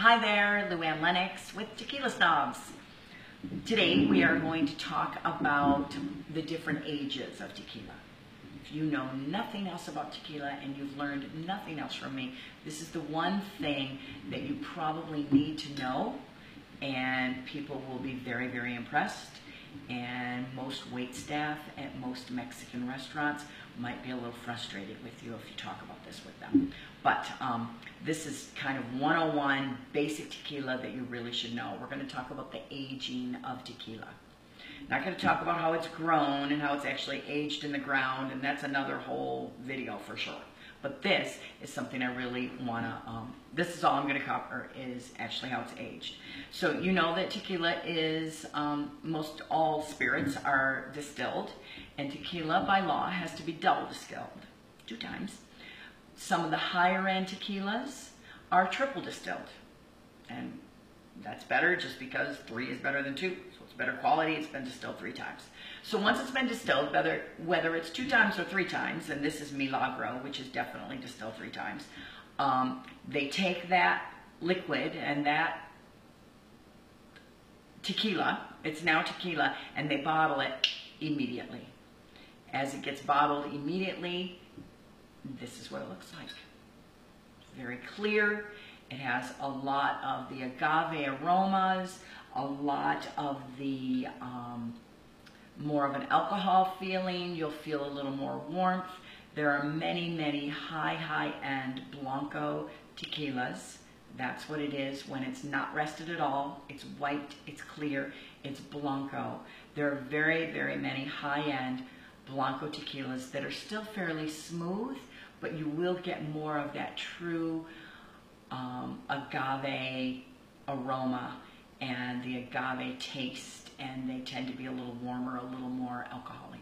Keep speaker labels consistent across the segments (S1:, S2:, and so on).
S1: Hi there, Luann Lennox with Tequila Snobs. Today we are going to talk about the different ages of tequila. If you know nothing else about tequila and you've learned nothing else from me, this is the one thing that you probably need to know, and people will be very, very impressed. And most wait staff at most Mexican restaurants might be a little frustrated with you if you talk about this with them. But this is kind of 101 basic tequila that you really should know. We're going to talk about the aging of tequila. Not going to talk about how it's grown and how it's actually aged in the ground, and that's another whole video for sure. But this is something I really want to, this is all I'm going to cover is actually how it's aged. So you know that tequila is, most all spirits are distilled, and tequila by law has to be double distilled 2 times. Some of the higher end tequilas are triple distilled, and that's better just because 3 is better than 2. So it's better quality, it's been distilled 3 times. So once it's been distilled, whether it's 2 times or 3 times, and this is Milagro, which is definitely distilled 3 times, they take that liquid and that tequila, it's now tequila, and they bottle it immediately. As it gets bottled immediately, this is what it looks like. It's very clear. It has a lot of the agave aromas, a lot of the more of an alcohol feeling. You'll feel a little more warmth. There are many, many high-end Blanco tequilas. That's what it is when it's not rested at all. It's white, it's clear, it's Blanco. There are very, very many high-end Blanco tequilas that are still fairly smooth, but you will get more of that true agave aroma and the agave taste, and they tend to be a little warmer, a little more alcoholic.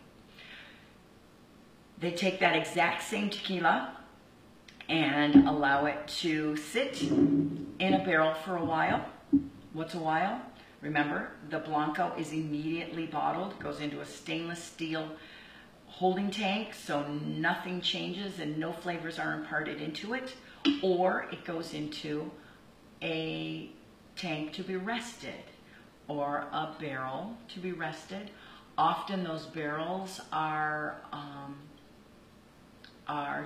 S1: They take that exact same tequila and allow it to sit in a barrel for a while. What's a while? Remember, the Blanco is immediately bottled, goes into a stainless steel holding tank, so nothing changes and no flavors are imparted into it, or it goes into a tank to be rested or a barrel to be rested. Often those barrels are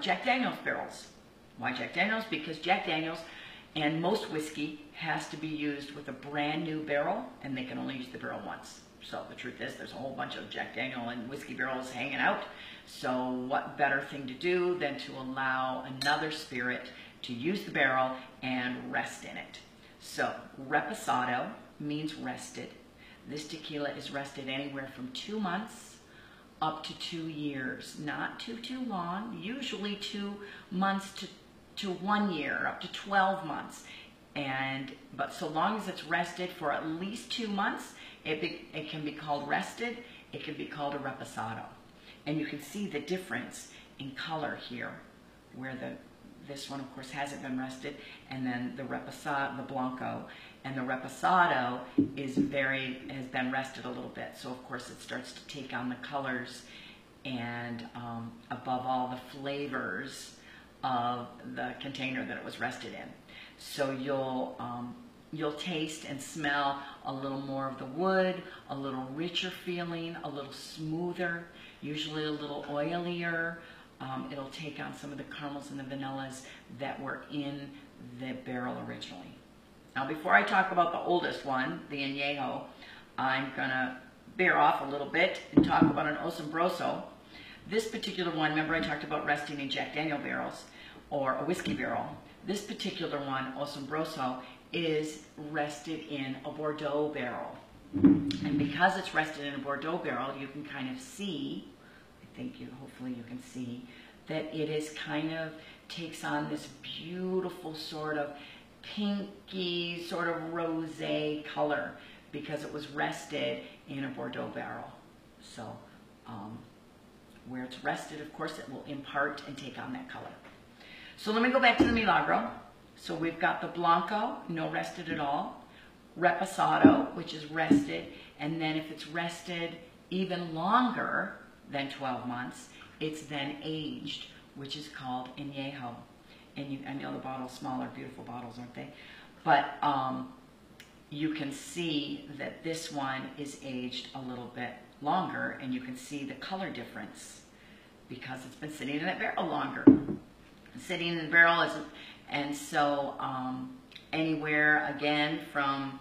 S1: Jack Daniel's barrels. Why Jack Daniel's? Because Jack Daniel's and most whiskey has to be used with a brand new barrel, and they can only use the barrel once. So the truth is, there's a whole bunch of Jack Daniel and whiskey barrels hanging out. So what better thing to do than to allow another spirit to use the barrel and rest in it. So reposado means rested. This tequila is rested anywhere from 2 months up to 2 years. Not too long, usually 2 months to 1 year, up to 12 months. But so long as it's rested for at least 2 months, it can be called rested, it can be called a reposado. And you can see the difference in color here, where this one of course hasn't been rested, and then the reposado, the Blanco, and the reposado has been rested a little bit. So of course it starts to take on the colors and above all the flavors of the container that it was rested in. So you'll taste and smell a little more of the wood, a little richer feeling, a little smoother, usually a little oilier. It'll take on some of the caramels and the vanillas that were in the barrel originally. Now before I talk about the oldest one, the Añejo, I'm going to bear off a little bit and talk about an Osombroso. This particular one, remember I talked about resting in Jack Daniel barrels or a whiskey barrel. This particular one, Osombroso, is rested in a Bordeaux barrel. And because it's rested in a Bordeaux barrel, you can kind of see, hopefully you can see, that it is kind of takes on this beautiful sort of pinky, sort of rosé color because it was rested in a Bordeaux barrel. So where it's rested, of course, it will impart and take on that color. So let me go back to the Milagro. So we've got the Blanco, no rested at all, Reposado, which is rested, and then if it's rested even longer than 12 months, it's then aged, which is called Añejo. And I know the bottle's smaller, beautiful bottles, aren't they? But you can see that this one is aged a little bit longer, and you can see the color difference because it's been sitting in that barrel longer. Sitting in the barrel is, and so anywhere again from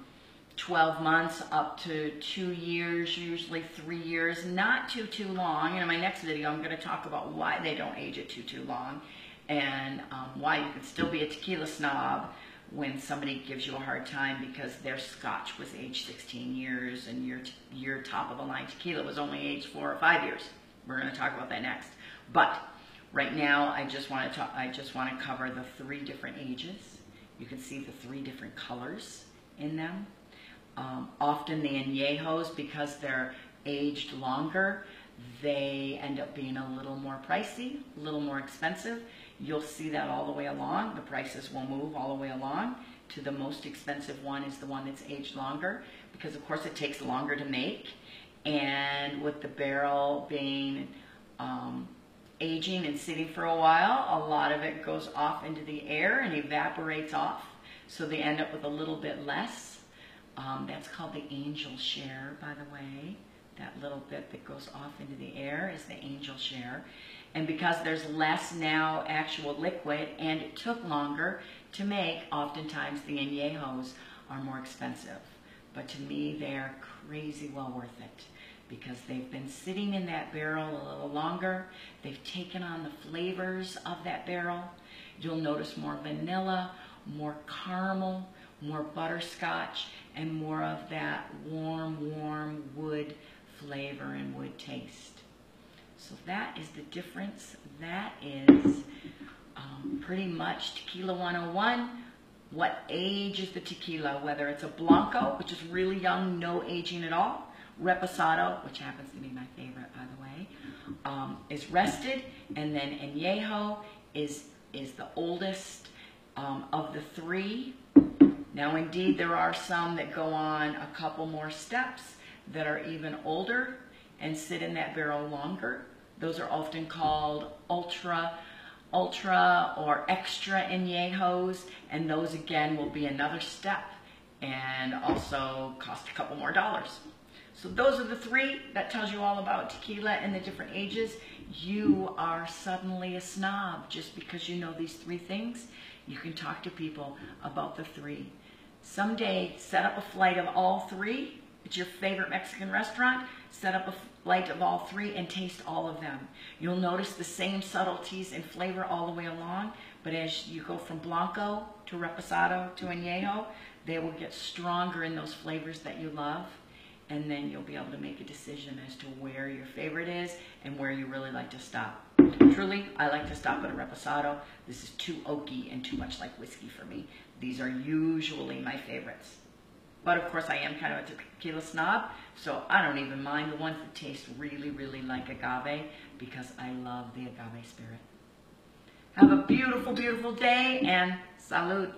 S1: 12 months up to 2 years, usually 3 years, not too long. And in my next video, I'm going to talk about why they don't age it too long, and why you can still be a tequila snob when somebody gives you a hard time because their scotch was aged 16 years and your top of the line tequila was only aged 4 or 5 years. We're going to talk about that next. But right now, I just want to cover the 3 different ages. You can see the 3 different colors in them. Often the añejos, because they're aged longer, they end up being a little more pricey, a little more expensive. You'll see that all the way along. The prices will move all the way along. To the most expensive one is the one that's aged longer, because of course it takes longer to make. And with the barrel being aging and sitting for a while, a lot of it goes off into the air and evaporates off. So they end up with a little bit less. That's called the angel share, by the way. That little bit that goes off into the air is the angel share. And because there's less now actual liquid and it took longer to make, oftentimes the añejos are more expensive. But to me, they're crazy well worth it because they've been sitting in that barrel a little longer. They've taken on the flavors of that barrel. You'll notice more vanilla, more caramel, more butterscotch, and more of that warm wood flavor and wood taste. So that is the difference. That is pretty much Tequila 101. What age is the tequila? Whether it's a Blanco, which is really young, no aging at all. Reposado, which happens to be my favorite, by the way, is rested. And then Añejo is the oldest of the 3. Now, indeed, there are some that go on a couple more steps that are even older and sit in that barrel longer. Those are often called ultra or extra añejos, and those again will be another step and also cost a couple more dollars. So those are the 3. That tells you all about tequila and the different ages. You are suddenly a snob just because you know these 3 things. You can talk to people about the 3. Someday, set up a flight of all 3. It's your favorite Mexican restaurant. Set up a flight of all 3 and taste all of them. You'll notice the same subtleties in flavor all the way along, but as you go from Blanco to Reposado to Añejo, they will get stronger in those flavors that you love, and then you'll be able to make a decision as to where your favorite is and where you really like to stop. Truly, I like to stop at a Reposado. This is too oaky and too much like whiskey for me. These are usually my favorites. But of course, I am kind of a tequila snob, so I don't even mind the ones that taste really like agave because I love the agave spirit. Have a beautiful day, and salud.